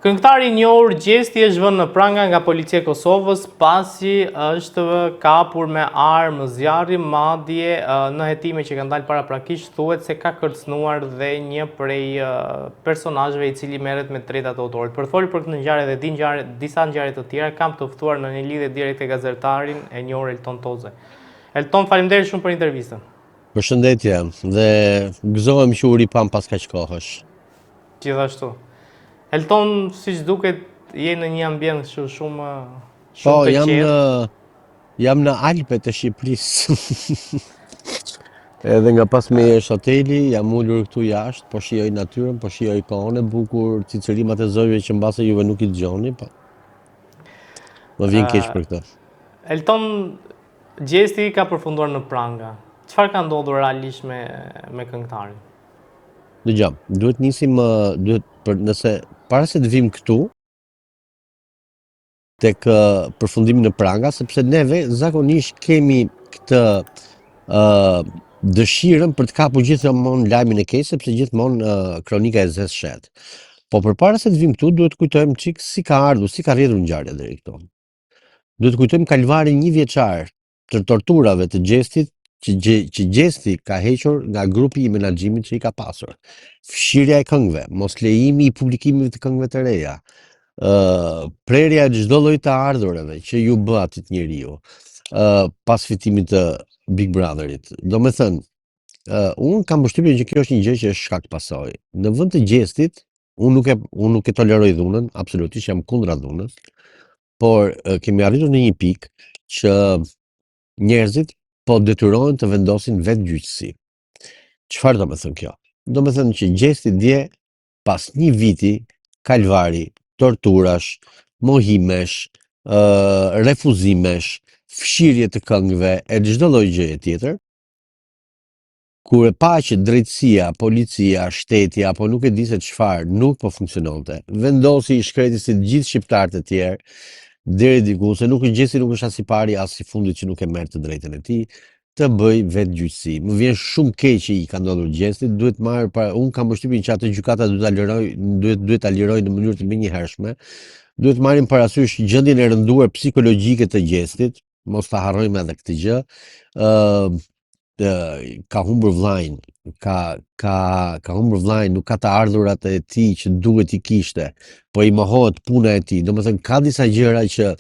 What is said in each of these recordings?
Këngëtari i njohur Gjesti është vënë në pranga nga policia e Kosovës pasi është kapur me armë zjarri, madje në hetime që kanë dalë paraprakisht thuhet se ka kërcënuar dhe një prej personazheve i cili merret me drejtat autorit. Për të folur për këtë ngjarje dhe disa ngjarje të tjera, kam të ftuar në një lidhje direkte gazetarin e njohur Elton Toze. Elton, faleminderit shumë për intervistën. Përshëndetje, dhe gëzohem që u ripam pas kaq kohësh. Gjithashtu. Elton, siç duket, je në një ambient shumë të qetë. Jam në Alpet e Shqipërisë. Edhe nga pas me është hoteli, jam ullur këtu jashtë, po shijoj natyrën, po shijoj kohën e bukur, cicërimat e zojve që mbase juve nuk i dëgjoni, po. Më vjen keq për këtë. Elton, Gjesti ka përfunduar në pranga. Çfarë ka ndodhur realisht me këngëtarin? Dëgjoj, duhet nisim nëse para se të vim këtu tek përfundimi në pranga, sepse neve zakonisht kemi këtë dëshirën për të kapur gjithmonë lajmin e keq, sepse gjithmonë kronika e zez shet. Po përpara se të vim këtu, duhet të kujtojmë çik si ka ardhur, si ka rrjedhur ngjarja deri këtu. Duhet të kujtojmë kalvarin 1 vjeçar të torturave të Gjestit, që Gjesti ka hequr nga grupi i menaxhimit që i ka pasur. Fshirja e këngëve, mos lejimi i publikimit të këngëve të reja, prerja e çdo lloji të ardhurave që ju bë atit njeriu pas fitimit të Big Brotherit. Domethënë, unë kam përshtypjen që kjo është një gjë që është shkak pasojë. Në vend të Gjestit, unë nuk e toleroj dhunën, absolutisht jam kundra dhunës, por kemi arritur në një pikë që njerëzit po detyrohen të vendosin vetë gjyqësi. Çfarë do të thënë kjo? Do të thënë që Gjesti dje pas 1 viti kalvari, torturash, mohimesh, refuzimesh, fshirje të këngëve e çdo lloj gjëje tjetër, kur e pa që drejtësia, policia, shteti apo nuk e di se çfarë nuk po funksiononte, vendosi i shkreti si të gjithë shqiptarët e tjerë, deri diku se Gjesti nuk është as i pari as i fundit që nuk e merr të drejtën e tij, të bëj vetë gjyqësi. Më vjen shumë keq që i ka ndodhur Gjestit, duhet marr unë kam përshtypjen që atë gjykata duhet ta liroj në mënyrë të menjëhershme. Duhet marrim parasysh gjendjen e rënduar psikologjike të Gjestit, mos ta harrojmë edhe këtë gjë. Ka humbur vllajin, ka humbur vllajin, nuk ka të ardhurat e tij që duhet i kishte, po i mohohet puna e tij. Domethënë ka disa gjëra që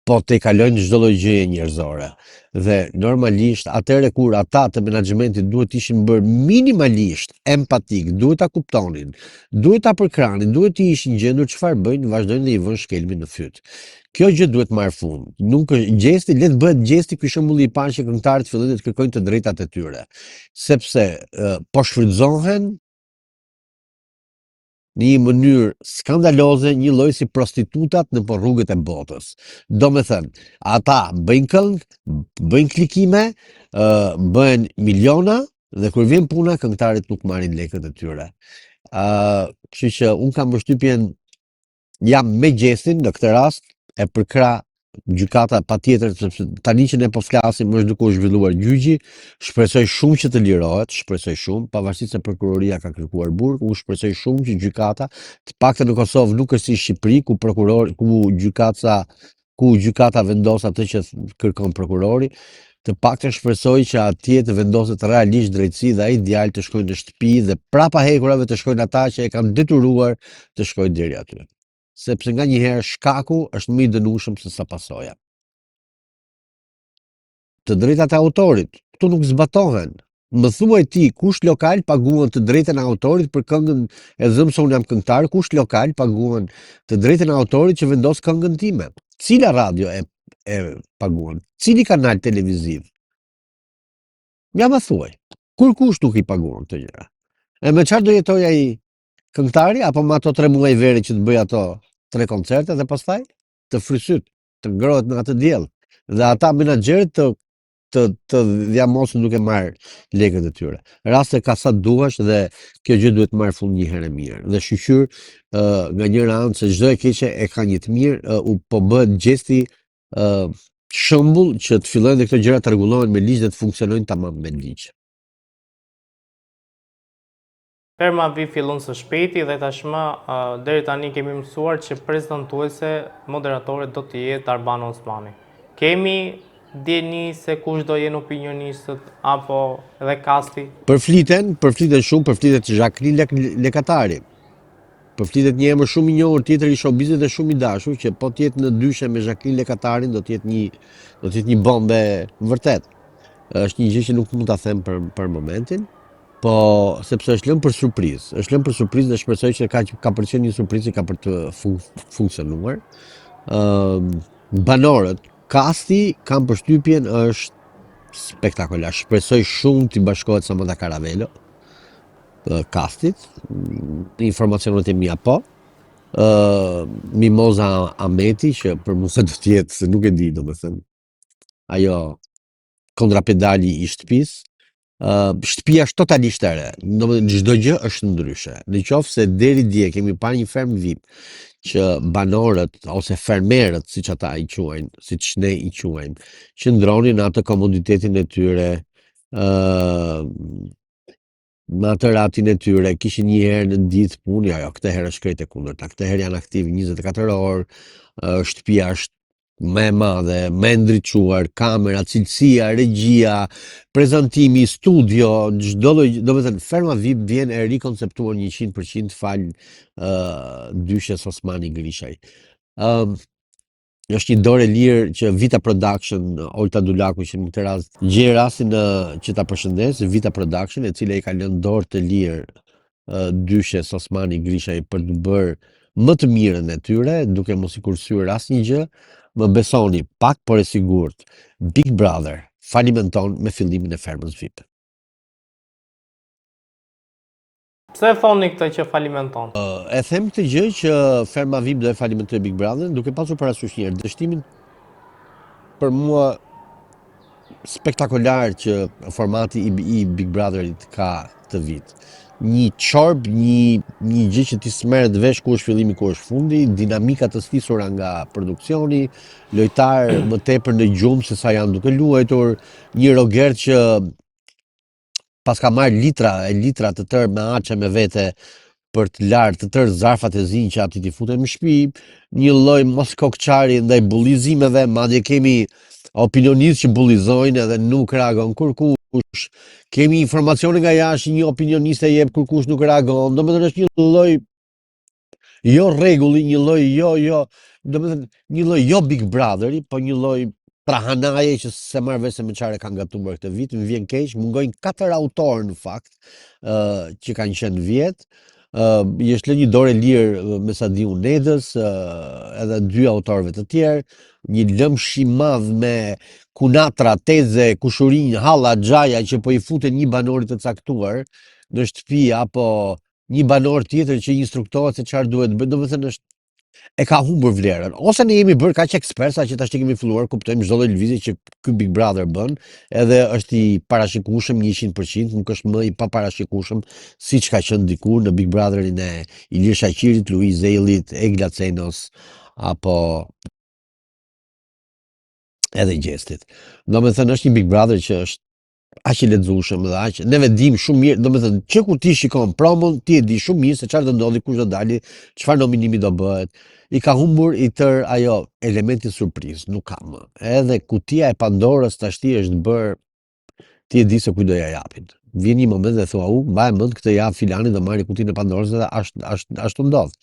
po te kalojnë çdo lloj gjëje njerëzore. Dhe normalisht atëherë kur ata të menaxhmentit duhet ishin bërë minimalisht empatik, duhet ta kuptonin, duhet ta përkranin, duhet të ishin gjendur çfarë bëjnë, vazhdojnë dhe i vënë shkelmin në fyt. Kjo gjë duhet marrë fund. Nuk është Gjesti, le të bëhet Gjesti ky shembulli i parë që këngëtarët fillojnë të kërkojnë të drejtat e tyre, sepse po shfrytëzohen në një mënyrë skandaloze, një lloj si prostitutat në rrugët e botës. Domethënë, ata bëjnë këngë, bëjnë klikime, bëhen miliona dhe kur vjen puna këngëtarët nuk marrin lekët e tyre. Kështu që un kam përshtypjen jam me Gjestin në këtë rast, e përkra gjykata patjetër, sepse tani që ne po flasim është duke u zhvilluar gjyqi, shpresoj shumë që të lirohet, shpresoj shumë, pavarësisht se prokuroria ka kërkuar burg, unë shpresoj shumë që gjykata, të paktën në Kosovë nuk është si Shqipëri ku gjykata vendos atë që kërkon prokurori, të paktën shpresoj që atje të vendoset realisht drejtësi dhe ai djalë të shkojnë në shtëpi dhe prapa hekurave të shkojnë ata që e kanë detyruar të shkojnë deri aty. Sepse nga njëherë shkaku është më i dënueshëm se sa pasoja. Të drejtat e autorit, këtu nuk zbatohen. Më thuaj ti, kush lokal paguan të drejtën e autorit për këngën e them se unë jam këngëtar, kush lokal paguan të drejtën e autorit që vendos këngën time? Cila radio e paguan? Cili kanal televiziv? Ja më thuaj. Kur kush nuk i paguan këtë gjëra? E me çfarë do jetoj ai këngëtari apo me ato 3 muaj veri që të bëj ato 3 koncerte dhe pastaj të frysyt, të ngrohet në atë diell dhe ata menaxherët të dhjamosin duke marrë lekët e tyre. Raste ka sa duash dhe kjo gjë duhet marrë fund një herë mirë. Dhe shqyr nga njëra anë se çdo e keqe e ka një të mirë, po bëhet Gjesti shembull që të fillojnë dhe këto gjëra të rregullohen me ligj dhe të funksionojnë tamam me ligj. Ferma Vi fillon së shpejti dhe tashmë deri tani kemi mësuar që prezantuese moderatorët do të jetë Arbano Osmani. Kemi djeni se kush do jenë opinionistët apo edhe kasti? Përfliten shumë, përflitet Jacqueline Lekatari. Përflitet një emër shumë i njohur tjetër i showbizit dhe shumë i dashur që po të jetë në dyshe me Jacqueline Lekatarin do të jetë një bombe vërtet. Është një gjë që nuk mund ta them për momentin, po sepse është lënë për surprizë. Është lënë për surprizë dhe shpresoj që ka për të qenë një surprizë ka për të funksionuar. Banorët, kasti, kam përshtypjen është spektakolar. Shpresoj shumë të bashkohet Samantha Caravello kastit, informacionet e mia po. Mimoza Ameti që për mua do të jetë, se nuk e di domethënë. Ajo kontrapedali i shtëpisë. Shtëpia është totalisht e re. Domethënë çdo gjë është ndryshe. Në qoftë se deri dje kemi parë një ferm VIP që banorët ose fermerët, siç ata i quajnë, siç ne i quajmë, qëndronin në atë komoditetin e tyre, me atë ratin e tyre, kishin një herë në ditë punë, jo, këtë herë është krejt e kundërta. Këtë herë janë aktiv 24 orë, shtëpia është më e madhe, më e ndriçuar, kamera, cilësia, regjia, prezantimi, studio, çdo lloj, domethënë ferma VIP vjen e rikonceptuar 100% fal dyshes Osmani Grishaj. Është një dorë e lirë që Vita Production, Olta Dulaku që në këtë rast gjej rastin që ta përshëndes, Vita Production, e cila i ka lënë dorë të lirë dyshes Osmani Grishaj për të bërë më të mirën e tyre, duke mos i kursyer asnjë gjë. Më besoni, pak por e sigurt, Big Brother falimenton me fillimin e fermës VIP. Pse e thoni këtë që falimenton? E them këtë gjë që ferma VIP do e falimentoj Big Brother, duke pasur parasysh një herë dështimin për mua spektakolar që formati i Big Brotherit ka të vit. Një çorb, një gjë që ti smerret vesh ku është fillimi, ku është fundi, dinamika të stisura nga produksioni, lojtar më tepër në gjumë se sa janë duke luajtur, një Roger që pas ka marrë litra të tërë me aqe me vete për të larë të tërë zarfat e zinj që ati t'i futen në shtëpi, një lloj mos kokçari ndaj bullizimeve, madje kemi opinionistë që bullizojnë edhe nuk reagon kurkush, kemi informacione nga jashtë, një opinionist e jep kurkush nuk reagon, domethënë është një lloj jo rregulli, një lloj domethënë një lloj jo Big Brotheri, po një lloj trahanaje që se marrë vesh se me çfarë kanë gatuar këtë vit, më vjen keq, mungojnë 4 autorë në fakt që kanë qenë vjet. I është lënë një dorë e lirë me Sadiu Nedës, edhe 2 autorëve të tjerë, një lëmsh i madh me Kunatra, Teze, Kushurin, Halla, Xhaja që po i futen një banorit të caktuar në shtëpi apo një banor tjetër që instruktohet se çfarë duhet bëj, domethënë është e ka humbur vlerën. Ose ne jemi bërë kaq eksperta që tash kemi filluar kuptojmë çdo lloj lëvizje që ky Big Brother bën, edhe është i parashikueshëm 100%, nuk është më i paparashikueshëm siç ka qenë dikur në Big Brotherin e Ilir Shaqirit, Luiz Zellit, Egla Cenos apo edhe Gjestit. Domethënë është një Big Brother që është aq i lexueshëm dhe aq neve dim shumë mirë, domethënë që kur ti shikon promon, ti e di shumë mirë se çfarë do ndodhi, kush do dali, çfarë nominimi do bëhet. I ka humbur i tër ajo elementi surprizë, nuk ka më. Edhe kutia e Pandorës tashti është bërë, ti e di se kujt do ja japin. Vjen një moment dhe thua, mbaj mend këtë javë filani do marrë kutinë e Pandorës dhe ashtu ndodh.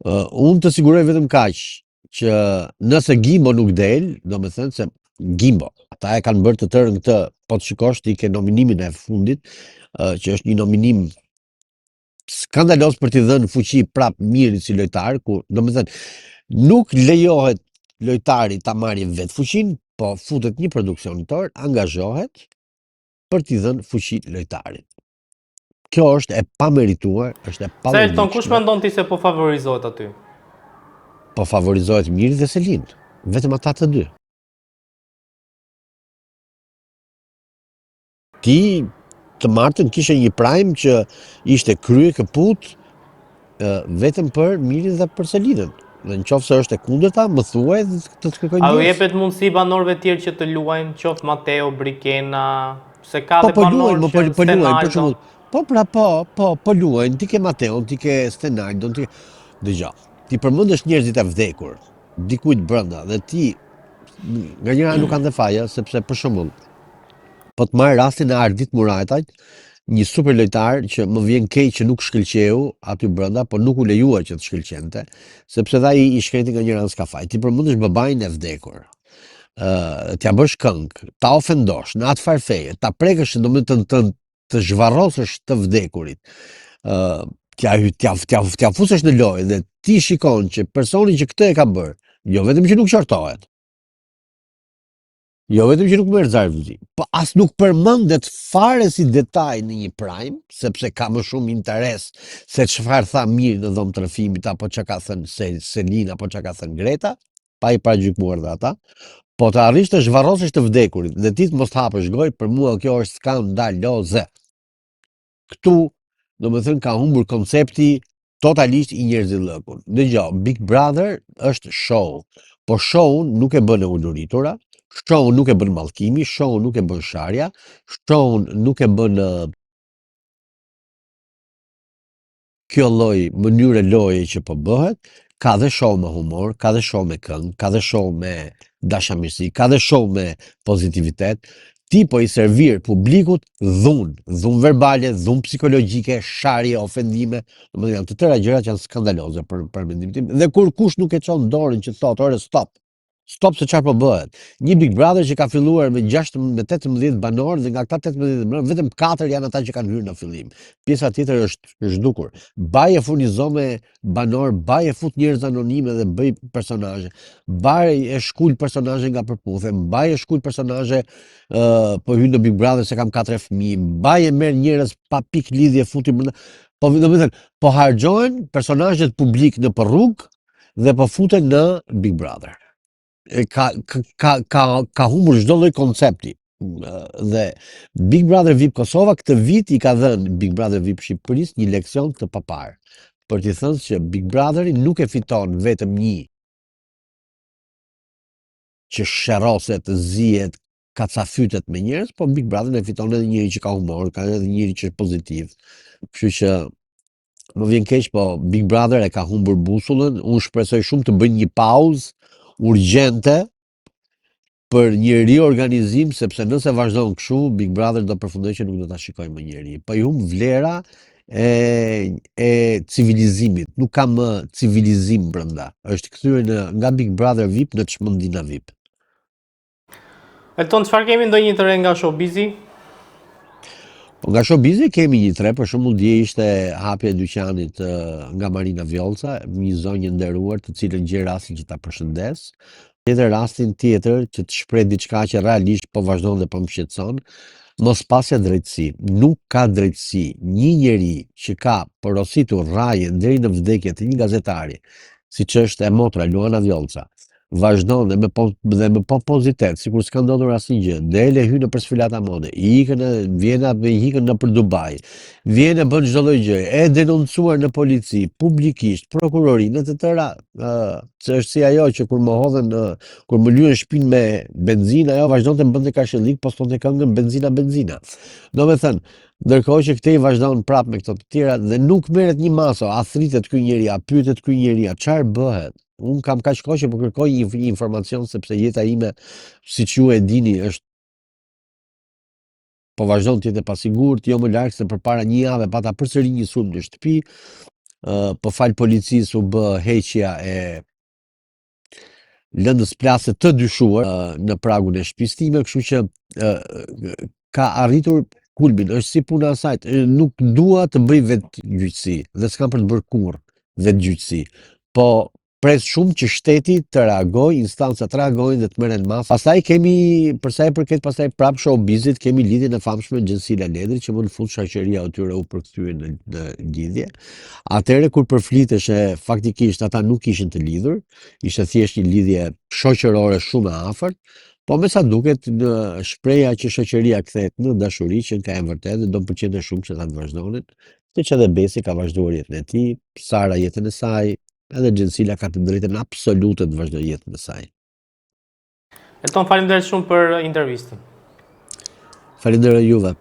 Unë të siguroj vetëm kaq që nëse Gimbo nuk del, domethënë se Gimbo, ata e kanë bërë të tërë këtë, po të shikosh ti ke nominimin e fundit, që është një nominim skandalos për t'i dhënë fuqi prap Mirit si lojtar, ku domethënë nuk lejohet lojtari ta marrë vetë fuqinë, po futet një produksionitor, angazhohet për t'i dhënë fuqi lojtarit. Kjo është e pamerituar, është e Se Elton, kush mendon ti se po favorizohet aty? Po favorizohet Miri dhe Selin, vetëm ata të dy. Ti të martën kishe një prime që ishte krye këput vetëm për Mirin dhe për Selinën. Në qoftë se është e kundërta, më thuaj dhe të kërkoj ndjesë. A u jepet mundësi banorëve tjerë që të luajnë, qoftë Mateo, Brikena, se ka dhe banorë që po luajnë, për shembull, Po pra po luajnë, ti ke Mateon, ti ke Stenardon, dëgja, ti përmendesh njerëzit e vdekur, dikujt brenda dhe ti nga njëra nuk kanë dhe faja, sepse për shembull, po të marr rastin e Ardit Murajtajt, një super lojtar që më vjen keq që nuk shkëlqeu aty brenda, po nuk u lejuar që të shkëlqente, sepse dha i shkreti nga njëra s'ka faj. Ti përmendesh babain e vdekur. T'ja bësh këngë, ta ofendosh në atë farfeje, ta prekësh do më të zhvarrosësh të vdekurit. T'ja fusesh në lojë dhe ti shikon që personi që këtë e ka bërë, jo vetëm që nuk qortohet, jo vetëm që nuk merr zarfzi, po as nuk përmendet fare si detaj në një prime, sepse ka më shumë interes se çfarë tha mirë në dhomë të rrëfimit apo çka ka thënë Selina apo çka ka thënë Greta, pa i parajgjykuar dhe ata. Po të arrish të zhvarrosësh të vdekurit dhe ti të mos të hapësh gojë, për mua kjo është skandaloze. Këtu, do më thënë, ka humbur koncepti totalisht i njerëzillëkun. Dëgjoj, Big Brother është show, po show nuk e bën e uluritura, show nuk e bën mallkimi, show nuk e bën sharja, show nuk e bën kjo lloj mënyre loje që po bëhet, ka dhe show me humor, ka dhe show me këngë, ka dhe show me dashamirësi, ka dhe show me pozitivitet. Ti po i servir publikut dhunë verbale, dhunë psikologjike, sharje, ofendime, domethënë janë të tëra gjëra që janë skandaloze për mendimin tim. Dhe kur kush nuk e çon dorën që thotë, "Ore, stop. Stop se çfarë po bëhet." Një Big Brother që ka filluar me 18 banorë dhe nga këta 18 banorë vetëm 4 janë ata që kanë hyrë në fillim. Pjesa tjetër është zhdukur. Baje furnizo me banor, baje fut njerëz anonime dhe bëj personazhe. Baje e shkul personazhe nga përputhe, baje shkul personazhe po hyn në Big Brother se kam 4 fëmijë, baje merr njerëz pa pik lidhje futi brenda. Po domethënë, po harxhohen personazhet publik në rrugë dhe po futen në Big Brother. Ka humbur çdo lloj koncepti. Dhe Big Brother VIP Kosova këtë vit i ka dhënë Big Brother VIP Shqipërisë një leksion të papar. Për t'i thënë që Big Brotheri nuk e fiton vetëm një që sherroset, zihet, kacafytet me njerëz, po Big Brother e fiton edhe njëri që ka humor, ka edhe njëri që është pozitiv. Kështu që më vjen keq, po Big Brother e ka humbur busullën. Unë shpresoj shumë të bëjnë një pauzë urgjente për një riorganizim, sepse nëse vazhdon kështu, Big Brother do përfundojë që nuk do ta shikojmë më njëri. Po i humb vlera e civilizimit, nuk ka më civilizim brenda. Është kthyer nga Big Brother VIP në çmendina VIP. Elton, çfarë kemi ndonjë të re nga showbizi? Po nga showbizi kemi një tre, për shembull dje ishte hapja e dyqanit nga Marina Vjollca, një zonjë nderuar të cilën gjej rastin që ta përshëndes. Tjetër rastin tjetër që të shpreh diçka që realisht po vazhdon dhe po më shqetëson, mos pasja drejtësi. Nuk ka drejtësi një njeri që ka porositur rrajen deri në vdekje të një gazetari, siç është e motra Luana Vjollca, vazhdon dhe me pozitet, sikur s'ka ndodhur asnjë gjë. Dele hyn në sfilata mode, vjen në për Dubai, vjen e bën çdo lloj gjë, e denoncuar në polici, publikisht, prokurorinë, të tëra, që është si ajo që kur më hodhen, kur më lyen shtëpinë me benzinë, ajo vazhdonte bënte kashillik, postonte këngën benzina. Domethënë, ndërkohë që këtej vazhdon prapë me këto të tjera dhe nuk merret një maso, a thritet ky njeri, a pyetet ky njeri, a çfarë bëhet? Unë kam kaq kohë që po kërkoj një informacion sepse jeta ime, siç ju e dini, është po vazhdon të jetë e pasigurt, jo më larg se përpara një jave pata përsëri një sulm në shtëpi, po fal policisë u bë heqja e lëndës plase të dyshuar në pragun e shtëpisë time, kështu që ka arritur kulmin, është si puna e saj, nuk dua të bëj vetë gjyqësi dhe s'kam për të bërë kurrë vetë gjyqësi. Po pres shumë që shteti të reagojë, instancat të reagojnë dhe të merren masë. Pastaj kemi, për sa i përket pastaj prap showbizit, kemi lidhjen e famshme Gjensila Ledri, që më në fund shoqëria e tyre u përkthye në lidhje. Atëherë kur përflitesh e faktikisht ata nuk ishin të lidhur, ishte thjesht një lidhje shoqërore shumë e afërt, po me sa duket në shpreha që shoqëria kthehet në dashuri, që ka e vërtetë dhe do më pëlqente shumë që ta vazhdonin, siç edhe Besi ka vazhduar jetën e tij, Sara jetën e saj, edhe Gjensila ka të drejtën absolute të vazhdoj jetën e saj. Elton, faleminderit shumë për intervistën. Falenderoj juve.